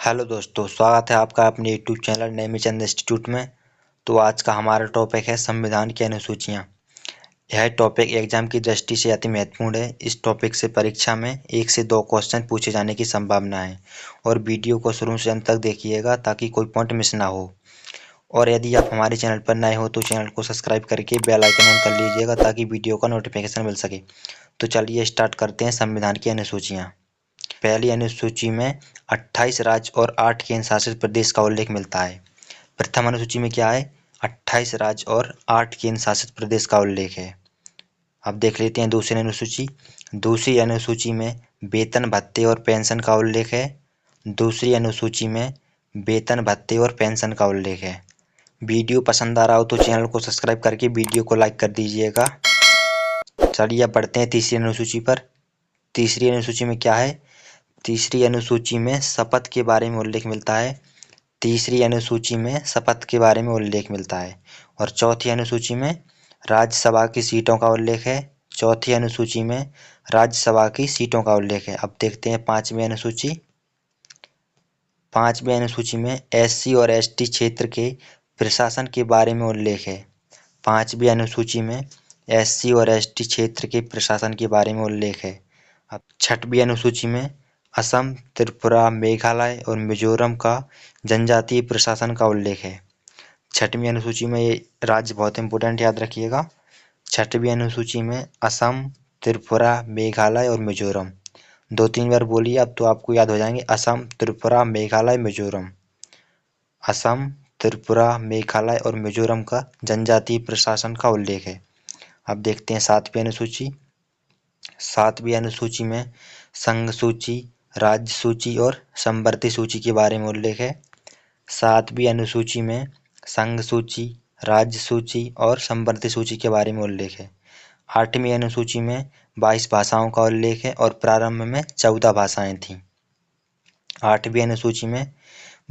Hello दोस्तों, स्वागत है आपका अपने यूट्यूब चैनल नेमीचंद इंस्टीट्यूट में। तो आज का हमारा टॉपिक है संविधान की अनुसूचियाँ। यह टॉपिक एग्जाम की दृष्टि से अति महत्वपूर्ण है। इस टॉपिक से परीक्षा में 1 से 2 क्वेश्चन पूछे जाने की संभावना है और वीडियो को शुरू से अंत तक देखिएगा ताकि कोई पॉइंट मिस ना हो। और यदि आप हमारे चैनल पर नए हो तो चैनल को सब्सक्राइब करके बेल आइकन ऑन कर लीजिएगा ताकि वीडियो का नोटिफिकेशन मिल सके। तो चलिए स्टार्ट करते हैं संविधान की अनुसूचियाँ। पहली अनुसूची में 28 राज्य और 8 केंद्र शासित प्रदेश का उल्लेख मिलता है। प्रथम अनुसूची में क्या है? 28 राज्य और 8 केंद्र शासित प्रदेश का उल्लेख है। अब देख लेते हैं दूसरी अनुसूची। दूसरी अनुसूची में वेतन भत्ते और पेंशन का उल्लेख है। दूसरी अनुसूची में वेतन भत्ते और पेंशन का उल्लेख है। वीडियो पसंद आ रहा हो तो चैनल को सब्सक्राइब करके वीडियो को लाइक कर दीजिएगा। चलिए अब बढ़ते हैं तीसरी अनुसूची पर। तीसरी अनुसूची में क्या है? तीसरी अनुसूची में शपथ के बारे में उल्लेख मिलता है। तीसरी अनुसूची में शपथ के बारे में उल्लेख मिलता है। और चौथी अनुसूची में राज्यसभा की सीटों का उल्लेख है। चौथी अनुसूची में राज्यसभा की सीटों का उल्लेख है। अब देखते हैं पांचवी अनुसूची। पांचवी अनुसूची में एससी और एसटी क्षेत्र के प्रशासन के बारे में उल्लेख है। पांचवी अनुसूची में एससी और एसटी क्षेत्र के प्रशासन के बारे में उल्लेख है। अब छठवीं अनुसूची में असम, त्रिपुरा, मेघालय और मिजोरम का जनजातीय प्रशासन का उल्लेख है। छठवीं अनुसूची में ये राज्य बहुत इंपॉर्टेंट, याद रखिएगा। छठवीं अनुसूची में असम, त्रिपुरा, मेघालय और मिजोरम। 2-3 बार बोलिए अब तो आपको याद हो जाएंगे। असम, त्रिपुरा, मेघालय, मिजोरम। असम, त्रिपुरा, मेघालय और मिजोरम का जनजातीय प्रशासन का उल्लेख है। अब देखते हैं सातवीं अनुसूची। सातवीं अनुसूची में संघ सूची, राज्य सूची और संवर्ती सूची के बारे में उल्लेख है। सातवीं अनुसूची में संघ सूची, राज्य सूची और संवर्ती सूची के बारे में उल्लेख है। आठवीं अनुसूची में 22 भाषाओं का उल्लेख है और प्रारंभ में 14 भाषाएं थीं। आठवीं अनुसूची में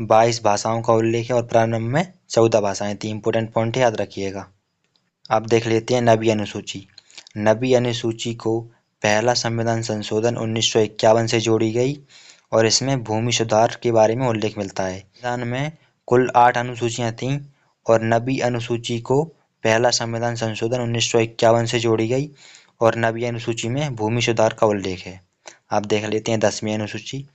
22 भाषाओं का उल्लेख है और प्रारंभ में 14 भाषाएं थीं। इंपोर्टेंट पॉइंट याद रखिएगा। अब देख लेते हैं नवीं अनुसूची। नवीं अनुसूची को पहला संविधान संशोधन 1951 से जोड़ी गई और इसमें भूमि सुधार के बारे में उल्लेख मिलता है। संविधान में कुल 8 अनुसूचियां थीं और नवीं अनुसूची को पहला संविधान संशोधन 1951 से जोड़ी गई और नवीं अनुसूची में भूमि सुधार का उल्लेख है। अब देख लेते हैं 10वीं अनुसूची।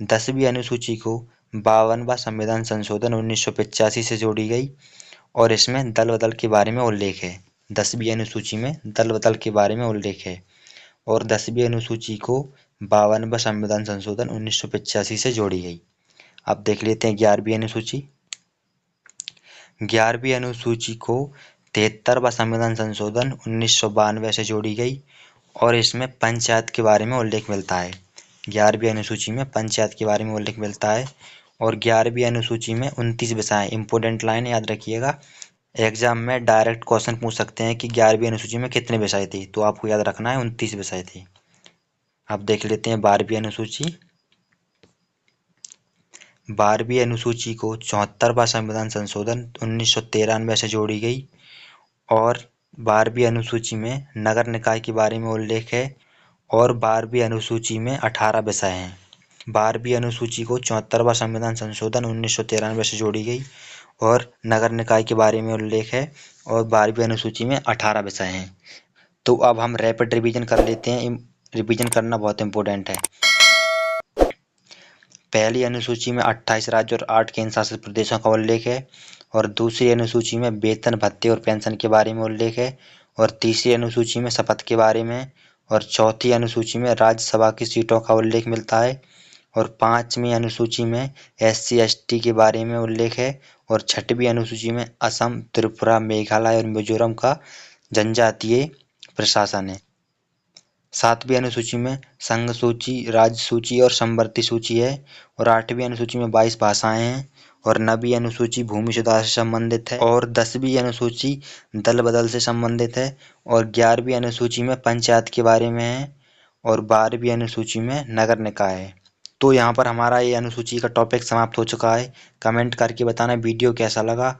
10वीं अनुसूची को 52वां संविधान संशोधन 1985 से जोड़ी गई और इसमें दल बदल के बारे में उल्लेख है। 10वीं अनुसूची में दल बदल के बारे में उल्लेख है और 10वीं अनुसूची को 52वां संविधान संशोधन 1985 से जोड़ी गई। अब देख लेते हैं 11वीं अनुसूची। 11वीं अनुसूची को 73वां संविधान संशोधन 1992 से जोड़ी गई और इसमें पंचायत के बारे में उल्लेख मिलता है। 11वीं अनुसूची में पंचायत के बारे में उल्लेख मिलता है और 11वीं अनुसूची में 29 विषय। इंपोर्टेंट लाइन याद रखिएगा। एग्जाम में डायरेक्ट क्वेश्चन पूछ सकते हैं कि 11वीं अनुसूची में कितने विषय थे, तो आपको याद रखना है 29 विषय थे। अब देख लेते हैं 12वीं अनुसूची। 12वीं अनुसूची को 74वां संविधान संशोधन 1993 से जोड़ी गई और 12वीं अनुसूची में नगर निकाय के बारे में उल्लेख है और 12वीं अनुसूची में 18 विषय हैं। 12वीं अनुसूची को 74वां संविधान संशोधन 1993 से जोड़ी गई और नगर निकाय के बारे में उल्लेख है और 12वीं अनुसूची में 18 विषय हैं। तो अब हम रैपिड रिवीजन कर लेते हैं। रिवीजन करना बहुत इंपॉर्टेंट है। पहली अनुसूची में 28 राज्य और 8 केंद्र शासित प्रदेशों का उल्लेख है और दूसरी अनुसूची में वेतन भत्ते और पेंशन के बारे में उल्लेख है और तीसरी अनुसूची में शपथ के बारे में और चौथी अनुसूची में राज्यसभा की सीटों का उल्लेख मिलता है और 5वीं अनुसूची में SC ST के बारे में उल्लेख है और 6वीं अनुसूची में असम, त्रिपुरा, मेघालय और मिजोरम का जनजातीय प्रशासन है। 7वीं अनुसूची में संघ सूची, राज्य सूची और संवर्ती सूची है और 8वीं अनुसूची में 22 भाषाएं हैं और 9वीं अनुसूची भूमि सुधार से संबंधित है और 10वीं अनुसूची दल बदल से संबंधित है और 11वीं अनुसूची में पंचायत के बारे में है और 12वीं अनुसूची में नगर निकाय है। तो यहाँ पर हमारा ये अनुसूची का टॉपिक समाप्त हो चुका है। कमेंट करके बताना वीडियो कैसा लगा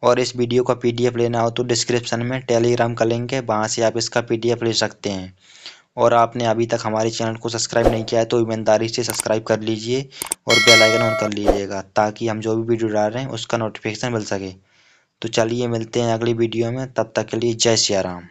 और इस वीडियो का PDF लेना हो तो डिस्क्रिप्शन में टेलीग्राम का लिंक है, वहाँ से आप इसका PDF ले सकते हैं। और आपने अभी तक हमारे चैनल को सब्सक्राइब नहीं किया है तो ईमानदारी से सब्सक्राइब कर लीजिए और बेल आइकन ऑन कर लीजिएगा, ताकि हम जो भी वीडियो डाल रहे हैं उसका नोटिफिकेशन मिल सके। तो चलिए मिलते हैं अगली वीडियो में, तब तक के लिए जय सिया राम।